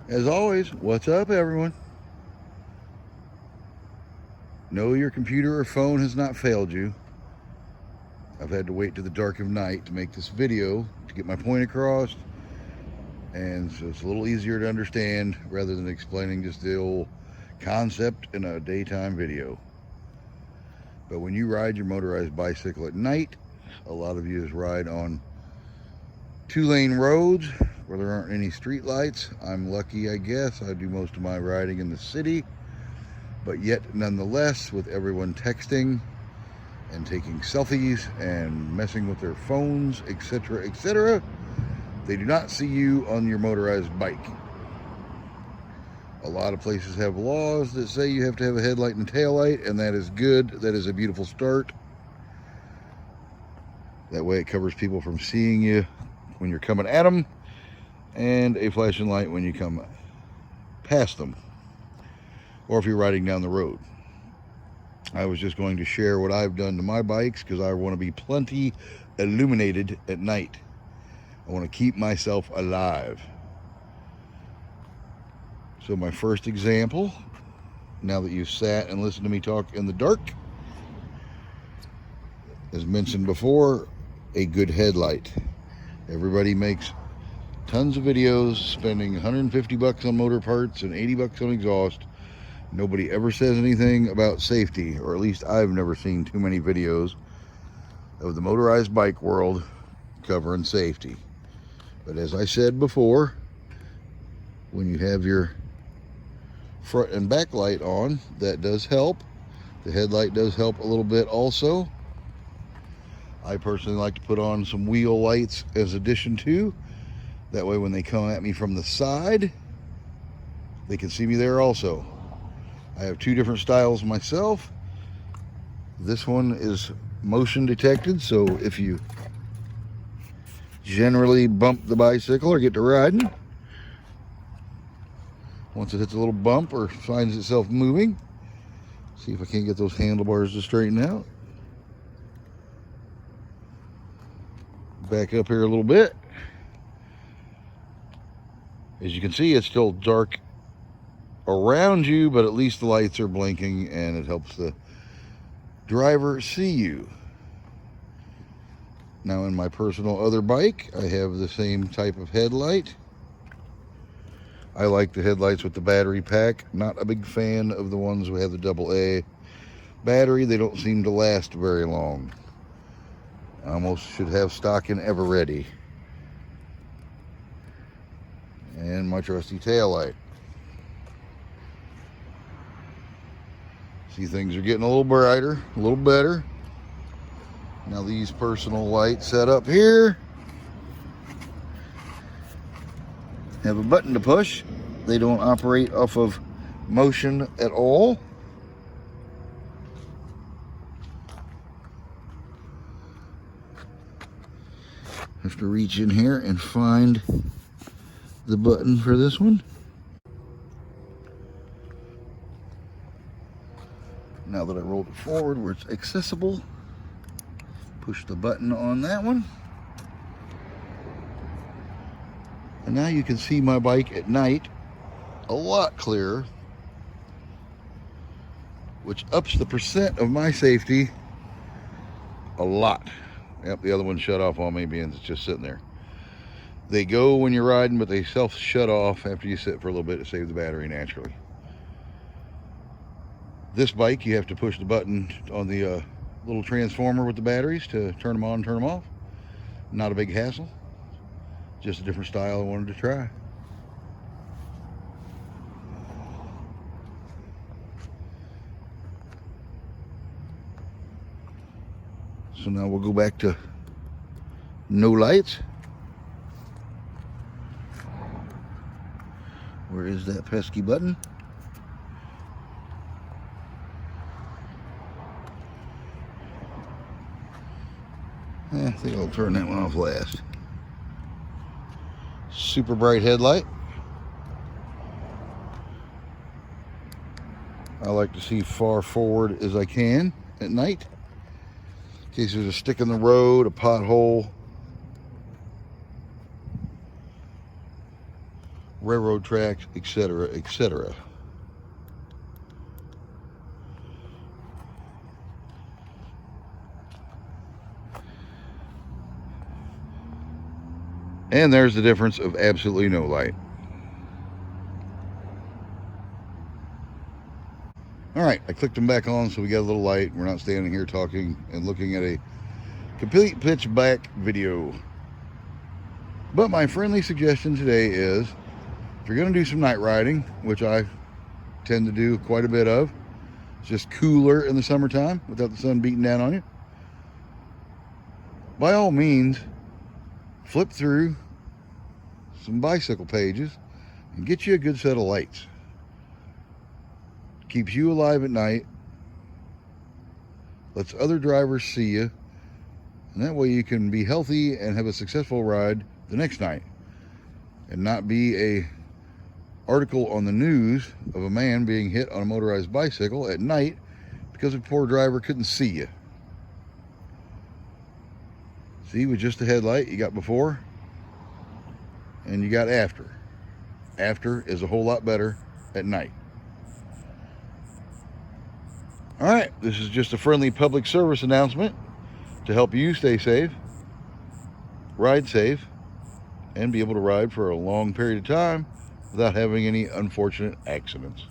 As always, what's up, everyone? No, your computer or phone has not failed you. I've had to wait to the dark of night to make this video to get my point across, and so it's a little easier to understand rather than explaining just the old concept in a daytime video. But when you ride your motorized bicycle at night, a lot of you ride on 2-lane roads where there aren't any street lights. I'm lucky, I guess. I do most of my riding in the city, but yet nonetheless, with everyone texting and taking selfies and messing with their phones, etc., etc., they do not see you on your motorized bike. A lot of places have laws that say you have to have a headlight and a tail light, and that is good. That is a beautiful start. That way it covers people from seeing you when you're coming at them, and a flashing light when you come past them, or if you're riding down the road. I was just going to share what I've done to my bikes because I want to be plenty illuminated at night. I want to keep myself alive. So my first example, now that you've sat and listened to me talk in the dark, as mentioned before, a good headlight. Everybody makes tons of videos spending 150 bucks on motor parts and 80 bucks on exhaust. Nobody ever says anything about safety, or at least I've never seen too many videos of the motorized bike world covering safety. But as I said before, when you have your front and back light on, that does help. The headlight does help a little bit also. I personally like to put on some wheel lights as addition to. That way when they come at me from the side, they can see me there also. I have two different styles myself. This one is motion detected, so if you generally bump the bicycle or get to riding, once it hits a little bump or finds itself moving, see if I can't get those handlebars to straighten out. Back up here a little bit. As you can see, it's still dark around you, but at least the lights are blinking and it helps the driver see you. Now in my personal other bike, I have the same type of headlight. I like the headlights with the battery pack. Not a big fan of the ones that have the AA battery. They don't seem to last very long. I almost should have stock in Everready. And my trusty tail light. See, things are getting a little brighter, a little better. Now these personal lights set up here have a button to push. They don't operate off of motion at all. Have to reach in here and find the button for this one. Now that I rolled it forward where it's accessible, push the button on that one. And now you can see my bike at night a lot clearer, which ups the percent of my safety a lot. Yep, the other one shut off on me being it's just sitting there. They go when you're riding, but they self-shut off after you sit for a little bit to save the battery naturally. This bike, you have to push the button on the little transformer with the batteries to turn them on and turn them off. Not a big hassle. Just a different style I wanted to try. So now we'll go back to no lights. Where is that pesky button? I think I'll turn that one off last. Super bright headlight. I like to see far forward as I can at night, in case there's a stick in the road, a pothole, railroad tracks, etc., etc. And there's the difference of absolutely no light. All right, I clicked them back on so we got a little light. We're not standing here talking and looking at a complete pitch black video. But my friendly suggestion today is, if you're going to do some night riding, which I tend to do quite a bit of, it's just cooler in the summertime without the sun beating down on you, by all means, flip through some bicycle pages and get you a good set of lights. Keeps you alive at night, lets other drivers see you, and that way you can be healthy and have a successful ride the next night and not be a article on the news of a man being hit on a motorized bicycle at night because a poor driver couldn't see you. See, with just a headlight, you got before and you got after. After is a whole lot better at night. All right, this is just a friendly public service announcement to help you stay safe, ride safe, and be able to ride for a long period of time without having any unfortunate accidents.